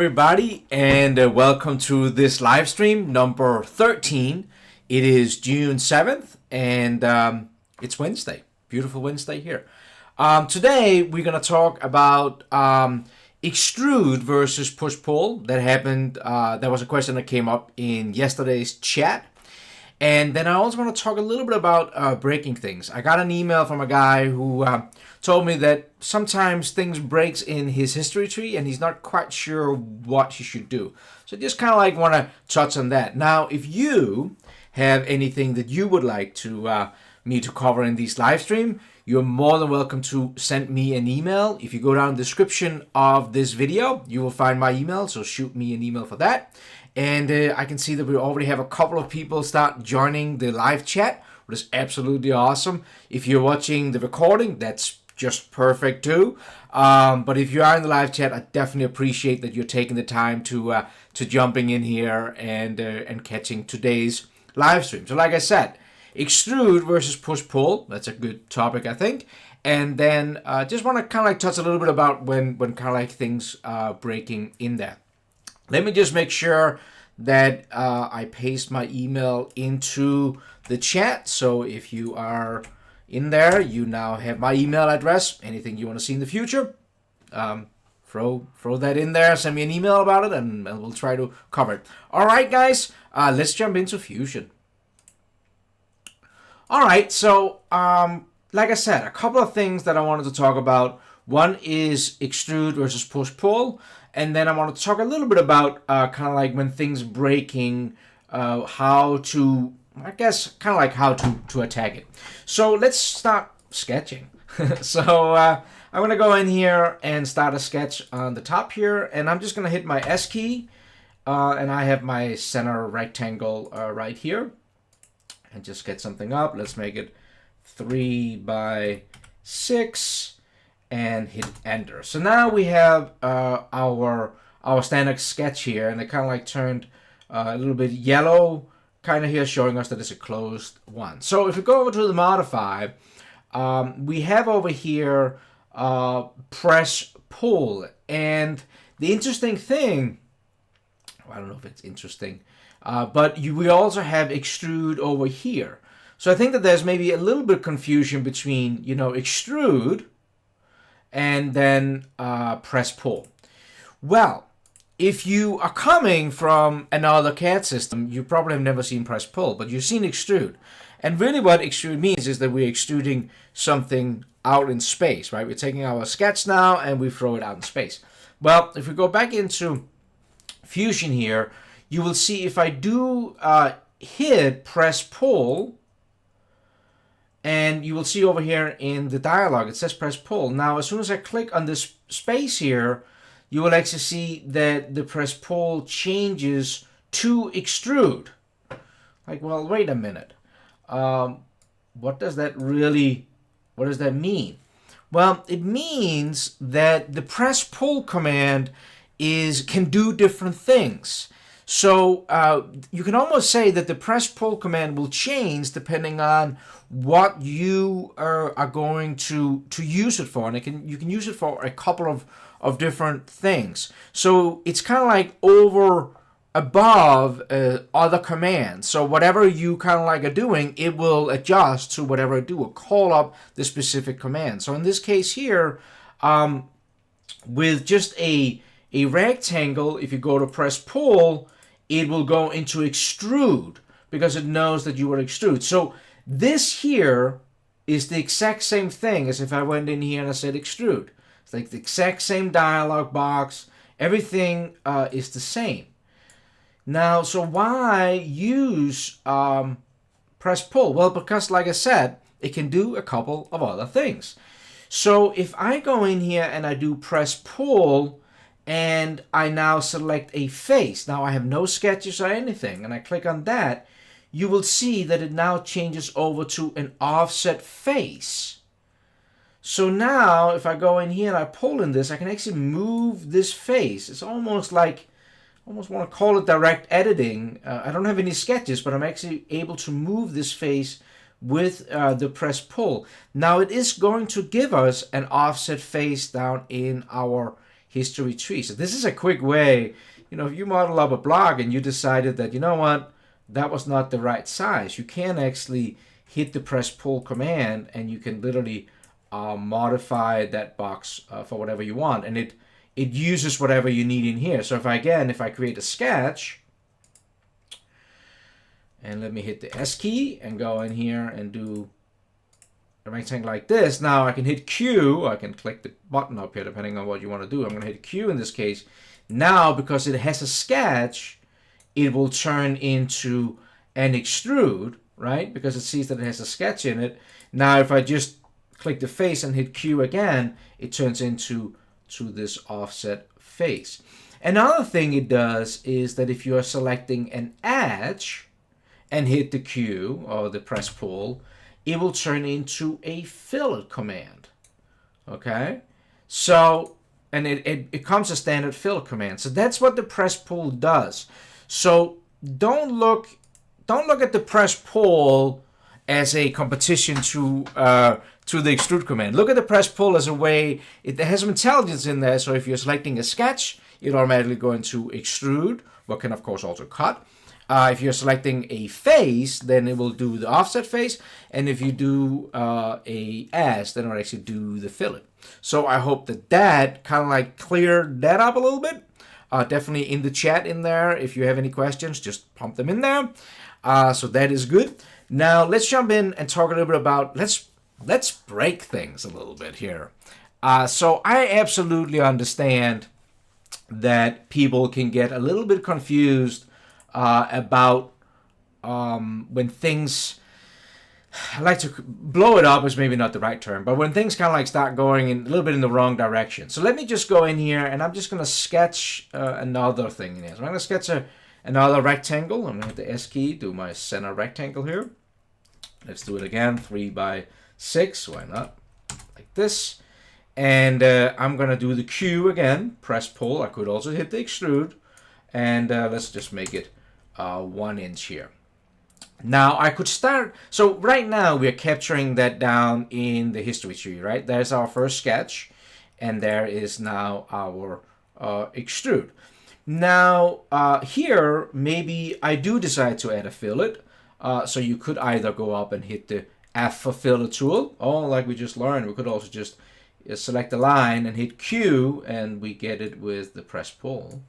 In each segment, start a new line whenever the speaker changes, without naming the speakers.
Everybody, and welcome to this live stream number 13. It is June 7th, and it's Wednesday. Beautiful Wednesday here. Today, we're going to talk about Extrude versus push-pull. That happened. That was a question that came up in yesterday's chat. And then I also want to talk a little bit about breaking things. I got an email from a guy who told me that sometimes things breaks in his history tree and he's not quite sure what he should do. So just kind of like want to touch on that. Now, if you have anything that you would like to me to cover in this live stream, you're more than welcome to send me an email. If you go down the description of this video, you will find my email, so shoot me an email for that. And I can see that we already have a couple of people start joining the live chat, which is absolutely awesome. If you're watching the recording, that's just perfect too. But if you are in the live chat, I definitely appreciate that you're taking the time to jumping in here and catching today's live stream. So like I said, Extrude versus push-pull. That's a good topic, I think. And then just want to kind of like touch a little bit about when kind of like things are breaking in there. Let me just make sure that I paste my email into the chat. So if you are in there, you now have my email address. Anything you want to see in the future, throw that in there. Send me an email about it, and we'll try to cover it. All right, guys, let's jump into Fusion. All right, so like I said, a couple of things that I wanted to talk about. One is Extrude versus push-pull. And then I want to talk a little bit about kind of like when things breaking, how to, I guess, kind of like how to attack it. So let's start sketching. So I'm going to go in here and start a sketch on the top here. And I'm just going to hit my S key. And I have my center rectangle right here. And just get something up. Let's make it 3 by 6. And hit enter. So now we have our standard sketch here, and it kind of like turned a little bit yellow kind of here, showing us that it's a closed one. So if we go over to the modify, we have over here press pull, and the interesting thing, I don't know if it's interesting, but we also have extrude over here. So I think that there's maybe a little bit of confusion between extrude and then press pull. Well, if you are coming from another CAD system, you probably have never seen press pull, but you've seen extrude. And really what extrude means is that we're extruding something out in space, right? We're taking our sketch now and we throw it out in space. Well, if we go back into Fusion here, you will see if I do hit press pull, and you will see over here in the dialog, it says press pull. Now, as soon as I click on this space here, you will actually see that the press pull changes to extrude. Like, well, wait a minute. What does that mean? Well, it means that the press pull command can do different things. So you can almost say that the press pull command will change depending on what you are going to use it for, and you can use it for a couple of different things. So it's kind of like above other commands. So whatever you kind of like are doing, it will adjust to whatever I do, or call up the specific command. So in this case here, with just a rectangle, if you go to press pull, it will go into extrude because it knows that you will extrude. So this here is the exact same thing as if I went in here and I said extrude. It's like the exact same dialog box. Everything is the same. Now, so why use press pull? Well, because like I said, it can do a couple of other things. So if I go in here and I do press pull, and I now select a face. Now I have no sketches or anything, and I click on that, you will see that it now changes over to an offset face. So now if I go in here and I pull in this, I can actually move this face. It's almost like, I almost want to call it direct editing. I don't have any sketches, but I'm actually able to move this face with the press pull. Now it is going to give us an offset face down in our history tree. So this is a quick way, if you model up a block and you decided that, you know what, that was not the right size, you can actually hit the press pull command and you can literally modify that box for whatever you want, and it uses whatever you need in here. So if I create a sketch, and let me hit the S key and go in here and do a rectangle like this. Now I can hit Q. I can click the button up here depending on what you want to do. I'm going to hit Q in this case. Now, because it has a sketch, it will turn into an extrude, right? Because it sees that it has a sketch in it. Now, if I just click the face and hit Q again, it turns into this offset face. Another thing it does is that if you are selecting an edge and hit the Q or the press pull, it will turn into a fillet command. Okay? So, and it comes a standard fillet command. So that's what the press pull does. So don't look at the press pull as a competition to the extrude command. Look at the press pull as a way, it has some intelligence in there. So if you're selecting a sketch, it automatically go into extrude, but can of course also cut. If you're selecting a face, then it will do the offset face. And if you do a S, then it will actually do the fillet. So I hope that kind of like cleared that up a little bit. Definitely in the chat in there. If you have any questions, just pump them in there. So that is good. Now let's jump in and talk a little bit about, let's break things a little bit here. So I absolutely understand that people can get a little bit confused about when things, I like to blow it up is maybe not the right term, but when things kind of like start going in a little bit in the wrong direction. So let me just go in here and I'm just going to sketch another thing in here. So I'm going to sketch another rectangle. I'm going to hit the S key, do my center rectangle here. Let's do it again, 3x6, why not? Like this. And I'm going to do the Q again, press pull. I could also hit the extrude. And let's just make it 1 inch here. Now I could start, so right now we are capturing that down in the history tree, right? There's our first sketch, and there is now our extrude. Now here, maybe I do decide to add a fillet. So you could either go up and hit the F for fillet tool, or like we just learned, we could also just select a line and hit Q, and we get it with the press pull.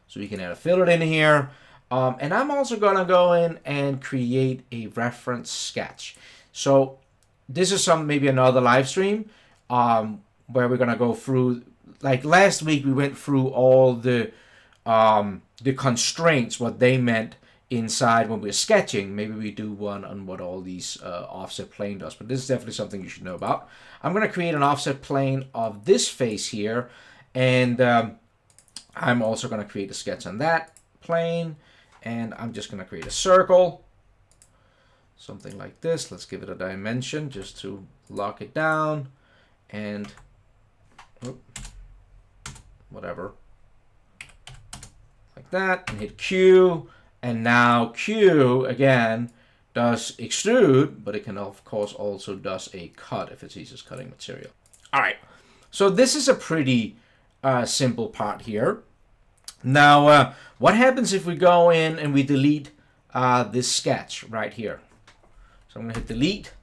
So we can add a fillet in here. And I'm also going to go in and create a reference sketch. So this is maybe another live stream where we're going to go through, like last week we went through all the constraints, what they meant inside when we're sketching. Maybe we do one on what all these offset plane does, but this is definitely something you should know about. I'm going to create an offset plane of this face here, and I'm also going to create a sketch on that plane, and I'm just going to create a circle, something like this. Let's give it a dimension just to lock it down, and whatever, like that, and hit Q. And now Q, again, does extrude, but it can, of course, also does a cut if it uses cutting material. All right, so this is a pretty simple part here. Now, what happens if we go in and we delete this sketch right here? So I'm going to hit delete.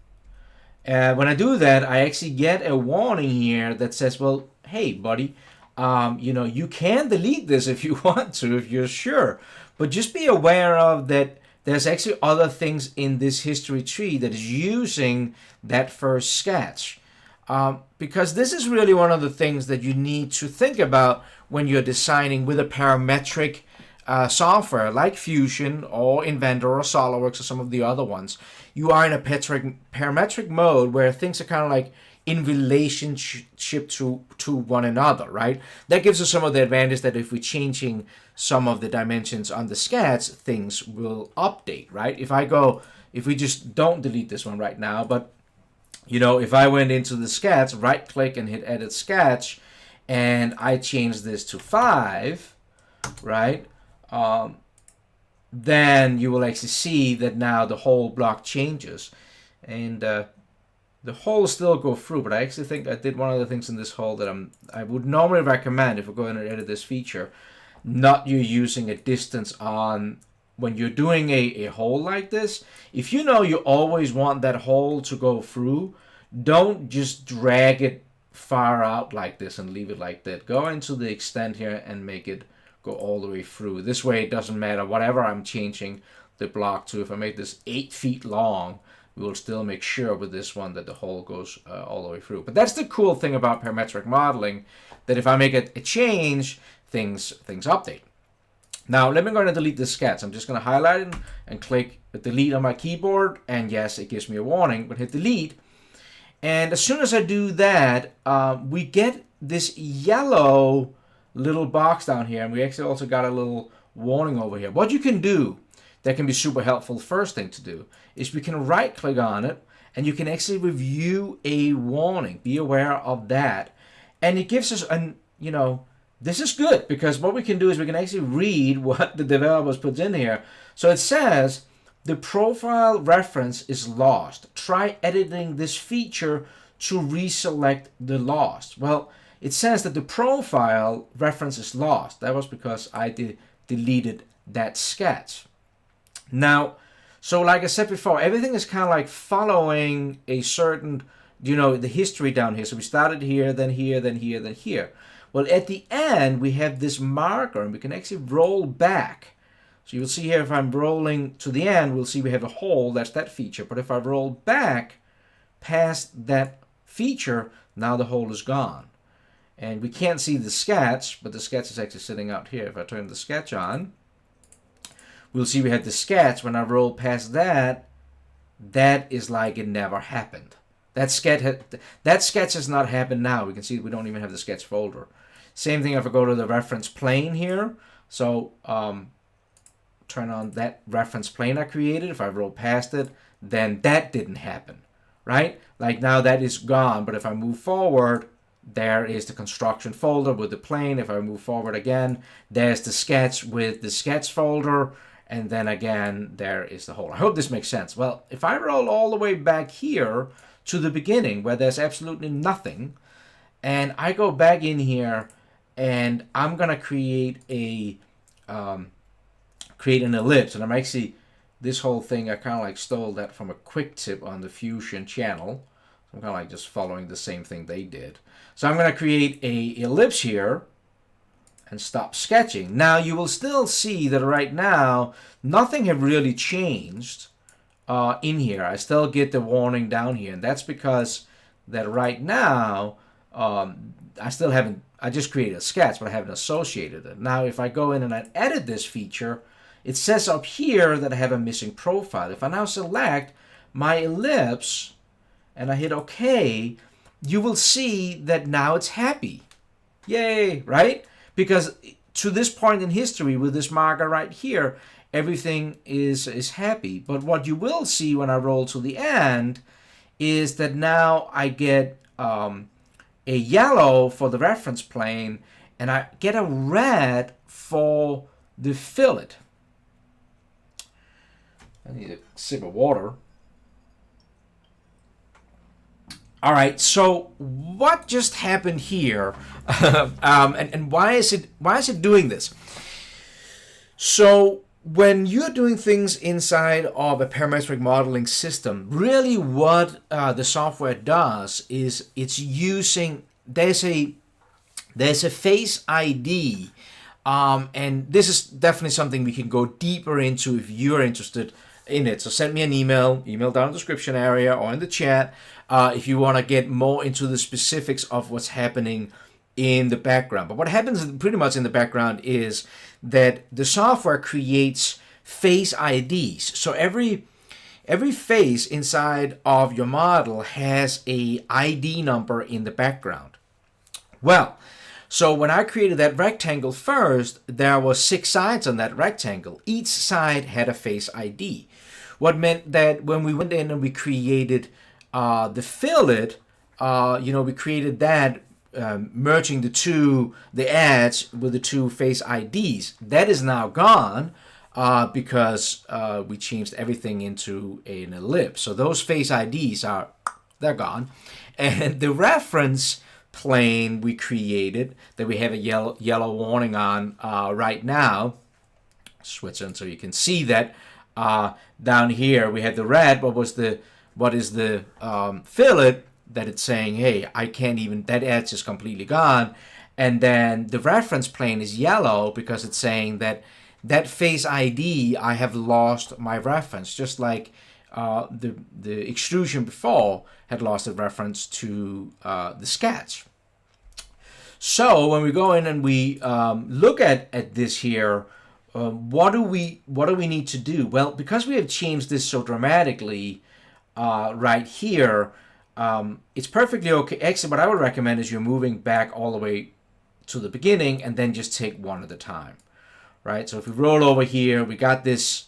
When I do that, I actually get a warning here that says, well, hey, buddy, you can delete this if you want to, if you're sure. But just be aware of that there's actually other things in this history tree that is using that first sketch. Because this is really one of the things that you need to think about when you're designing with a parametric software like Fusion or Inventor or SolidWorks or some of the other ones. You are in a parametric mode where things are kind of like in relationship to one another, right? That gives us some of the advantage that if we're changing some of the dimensions on the sketch, things will update, right? If we just don't delete this one right now, but if I went into the sketch, right click and hit edit sketch, and I change this to 5, right? Then you will actually see that now the whole block changes. And the hole still go through, but I actually think I did one of the things in this hole that I would normally recommend if we're going to edit this feature, not you using a distance on when you're doing a hole like this. If you know you always want that hole to go through, don't just drag it far out like this and leave it like that. Go into the extent here and make it go all the way through. This way it doesn't matter whatever I'm changing the block to. If I make this 8 feet long, we will still make sure with this one that the hole goes all the way through. But that's the cool thing about parametric modeling, that if I make a change, things update. Now let me go and delete this sketch. I'm just going to highlight it and click delete on my keyboard, and yes, it gives me a warning, but hit delete. And as soon as I do that, we get this yellow little box down here, and we actually also got a little warning over here. What you can do that can be super helpful, first thing to do, is we can right click on it, and you can actually review a warning. Be aware of that. And it gives us this is good, because what we can do is we can actually read what the developers put in here. So it says, the profile reference is lost. Try editing this feature to reselect the lost. Well, it says that the profile reference is lost. That was because I deleted that sketch. Now, so like I said before, everything is kind of like following a certain, the history down here. So we started here, then here, then here, then here. Well, at the end, we have this marker, and we can actually roll back. So you'll see here, if I'm rolling to the end, we'll see we have a hole. That's that feature. But if I roll back past that feature, now the hole is gone. And we can't see the sketch, but the sketch is actually sitting out here. If I turn the sketch on, we'll see we had the sketch. When I roll past that, that is like it never happened. That sketch has not happened now. We can see we don't even have the sketch folder. Same thing if I go to the reference plane here. So turn on that reference plane I created. If I roll past it, then that didn't happen, right? Like now that is gone. But if I move forward, there is the construction folder with the plane. If I move forward again, there's the sketch with the sketch folder. And then again, there is the hole. I hope this makes sense. Well, if I roll all the way back here to the beginning where there's absolutely nothing, and I go back in here and I'm going to create an ellipse. And I'm actually, this whole thing, I kind of like stole that from a quick tip on the Fusion channel. So I'm kind of like just following the same thing they did. So I'm going to create a ellipse here and stop sketching. Now you will still see that right now nothing have really changed in here. I still get the warning down here, and that's because that right now I just created a sketch, but I haven't associated it. Now if I go in and I edit this feature, it says up here that I have a missing profile. If I now select my ellipse and I hit OK, you will see that now it's happy. Yay, right? Because to this point in history, with this marker right here, everything is happy. But what you will see when I roll to the end is that now I get a yellow for the reference plane, and I get a red for the fillet. I need a sip of water. All right, so what just happened here, and why is it doing this? So when you're doing things inside of a parametric modeling system, really what the software does is it's using, there's a face ID, and this is definitely something we can go deeper into if you're interested in it. So send me an email down in the description area or in the chat if you want to get more into the specifics of what's happening in the background. But what happens pretty much in the background is that the software creates face IDs. So every face inside of your model has a ID number in the background. Well, so when I created that rectangle first, there were 6 sides on that rectangle. Each side had a face ID. What meant that when we went in and we created the fillet, we created that merging the edge with the 2 face IDs. That is now gone because we changed everything into an ellipse. So those face IDs are they're gone. And the reference plane we created that we have a yellow warning on right now, switch on so you can see that down here we have the red. What is the fillet that it's saying, hey, I can't even, that edge is completely gone. And then the reference plane is yellow because it's saying that that face ID, I have lost my reference, just like the extrusion before had lost a reference to the sketch. So when we go in and we look at this here, what do we need to do? Well, because we have changed this so dramatically right here, it's perfectly okay. Actually, what I would recommend is you're moving back all the way to the beginning and then just take one at a time, right? So if we roll over here, we got this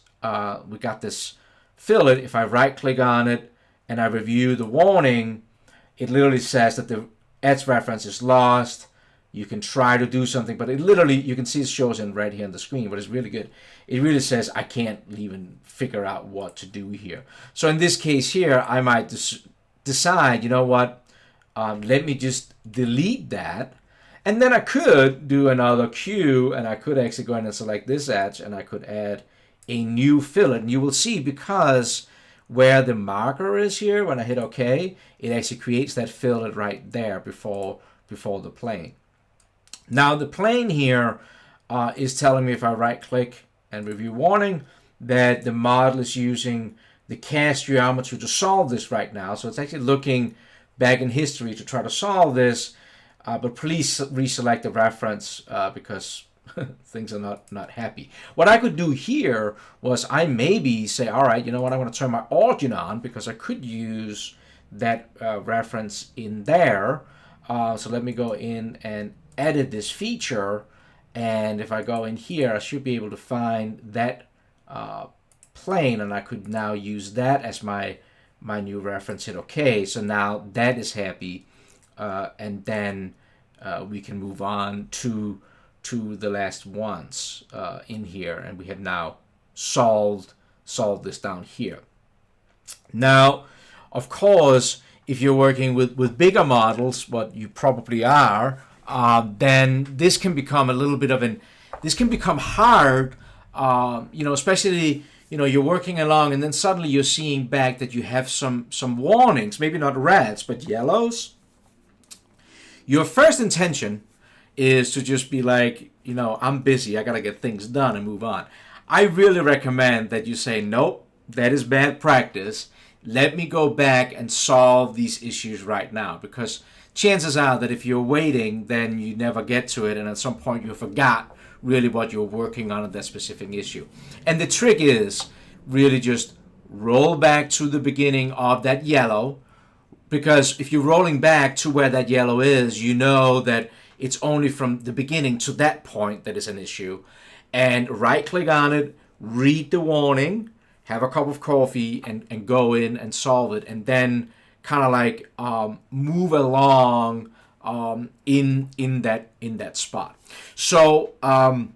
fillet. If I right click on it and I review the warning, it literally says that the edge reference is lost. You can try to do something, but it literally, you can see it shows in red here on the screen, but it's really good. It really says I can't even figure out what to do here. So in this case here, I might decide, you know what, let me just delete that. And then I could do another Q, and I could actually go in and select this edge, and I could add a new fillet. And you will see, because where the marker is here, when I hit OK, it actually creates that fillet right there before the plane. Now the plane here is telling me, if I right click and review warning, that the model is using the cast geometry to solve this right now. So it's actually looking back in history to try to solve this, but please reselect the reference because things are not happy. What I could do here was I maybe say, all right, you know what, I want to turn my origin on because I could use that reference in there. So let me go in and edit this feature, and if I go in here, I should be able to find that plane, and I could now use that as my new reference. Hit OK. So now that is happy, and then we can move on to the last ones in here, and we have now solved this down here. Now, of course, if you're working with bigger models, what you probably are, then this can become a little bit of this can become hard, especially, you're working along and then suddenly you're seeing back that you have some warnings, maybe not reds, but yellows. Your first intention is to just be like, I'm busy, I gotta get things done and move on. I really recommend that you say, nope, that is bad practice. Let me go back and solve these issues right now, because chances are that if you're waiting, then you never get to it, and at some point you forgot really what you're working on at that specific issue. And the trick is really just roll back to the beginning of that yellow, because if you're rolling back to where that yellow is, you know that it's only from the beginning to that point that is an issue. And right click on it, read the warning, have a cup of coffee, and go in and solve it, and then kind of like move along in that spot. So I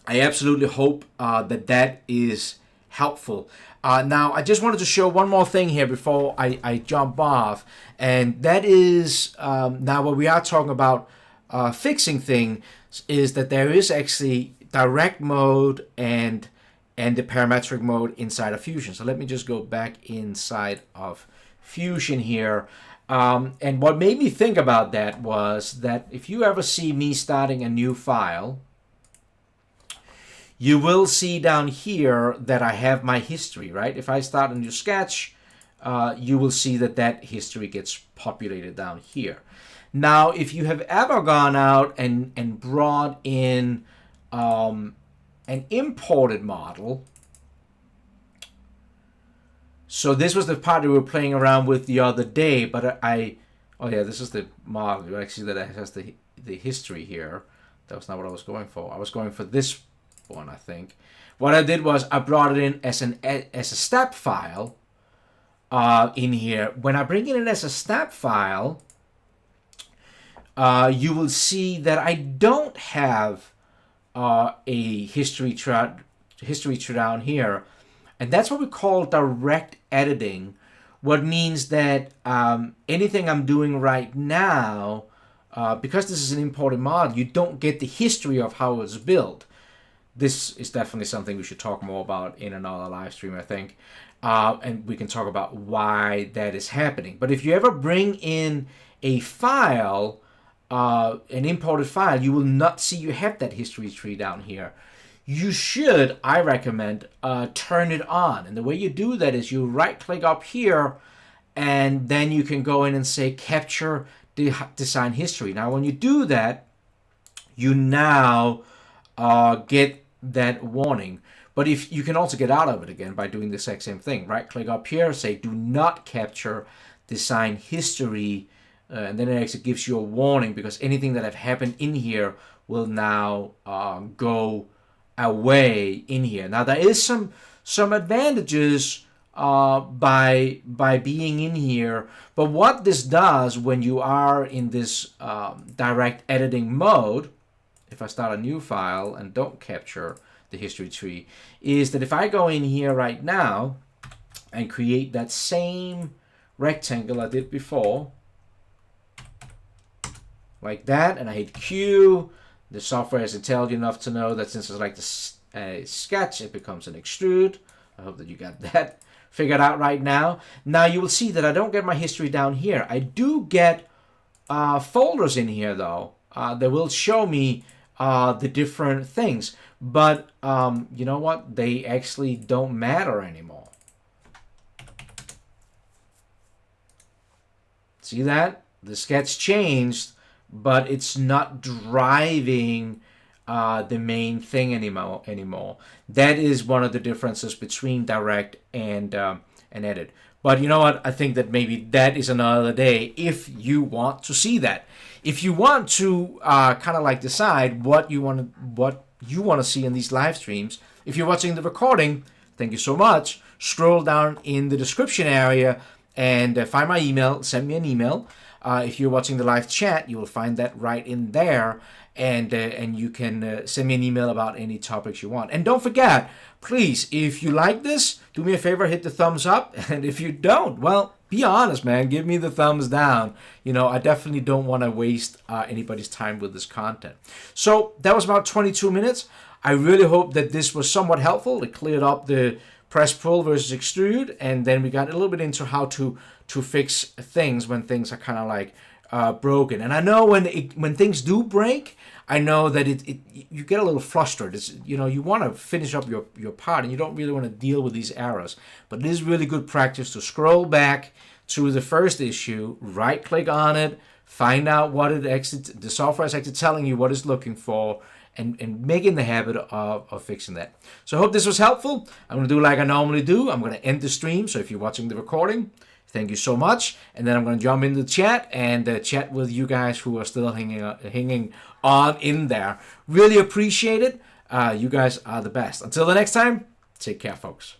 absolutely hope that is helpful. Now I just wanted to show one more thing here before I jump off, and that is now what we are talking about fixing things is that there is actually direct mode and the parametric mode inside of Fusion. So let me just go back inside of Fusion here. And what made me think about that was that if you ever see me starting a new file, you will see down here that I have my history, right? If I start a new sketch, you will see that history gets populated down here. Now, if you have ever gone out and brought in an imported model, so this was the part we were playing around with the other day, but this is the model. You actually see that it has the history here. That was not what I was going for. I was going for this one, I think. What I did was I brought it in as a step file in here. When I bring it in as a step file, you will see that I don't have a history tree down here. And that's what we call direct editing, what means that anything I'm doing right now, because this is an imported model, you don't get the history of how it's built. This is definitely something we should talk more about in another live stream, I think. And we can talk about why that is happening. But if you ever bring in a file, an imported file, you will not see you have that history tree down here. You should, I recommend, turn it on. And the way you do that is you right click up here, and then you can go in and say capture design history. Now when you do that, you now get that warning. But if you can also get out of it again by doing the exact same thing. Right click up here, say do not capture design history, and then it actually gives you a warning, because anything that have happened in here will now go away in here. Now there is some advantages by being in here, but what this does when you are in this direct editing mode, if I start a new file and don't capture the history tree, is that if I go in here right now and create that same rectangle I did before, like that, and I hit Q, the software is intelligent enough to know that since it's like the sketch, it becomes an extrude. I hope that you got that figured out right now. Now you will see that I don't get my history down here. I do get folders in here though. That will show me the different things, but you know what? They actually don't matter anymore. See that? The sketch changed, but it's not driving the main thing anymore. That is one of the differences between direct and edit. But you know what? I think that maybe that is another day if you want to see that. If you want to kind of like decide what you want to see in these live streams, if you're watching the recording, thank you so much. Scroll down in the description area and find my email. Send me an email. If you're watching the live chat, you will find that right in there, and you can send me an email about any topics you want. And don't forget, please, if you like this, do me a favor, hit the thumbs up, and if you don't, well, be honest, man, give me the thumbs down. You know, I definitely don't want to waste anybody's time with this content. So that was about 22 minutes. I really hope that this was somewhat helpful. It cleared up the press pull versus extrude, and then we got a little bit into how to fix things when things are kind of like broken. And I know when things do break, I know that you get a little frustrated. It's, you know, you want to finish up your part and you don't really want to deal with these errors. But it is really good practice to scroll back to the first issue, right click on it, find out what the software is actually telling you what it's looking for, and making the habit of fixing that. So I hope this was helpful. I'm going to do like I normally do. I'm going to end the stream. So if you're watching the recording, thank you so much. And then I'm going to jump into the chat and chat with you guys who are still hanging on in there. Really appreciate it. You guys are the best. Until the next time, take care, folks.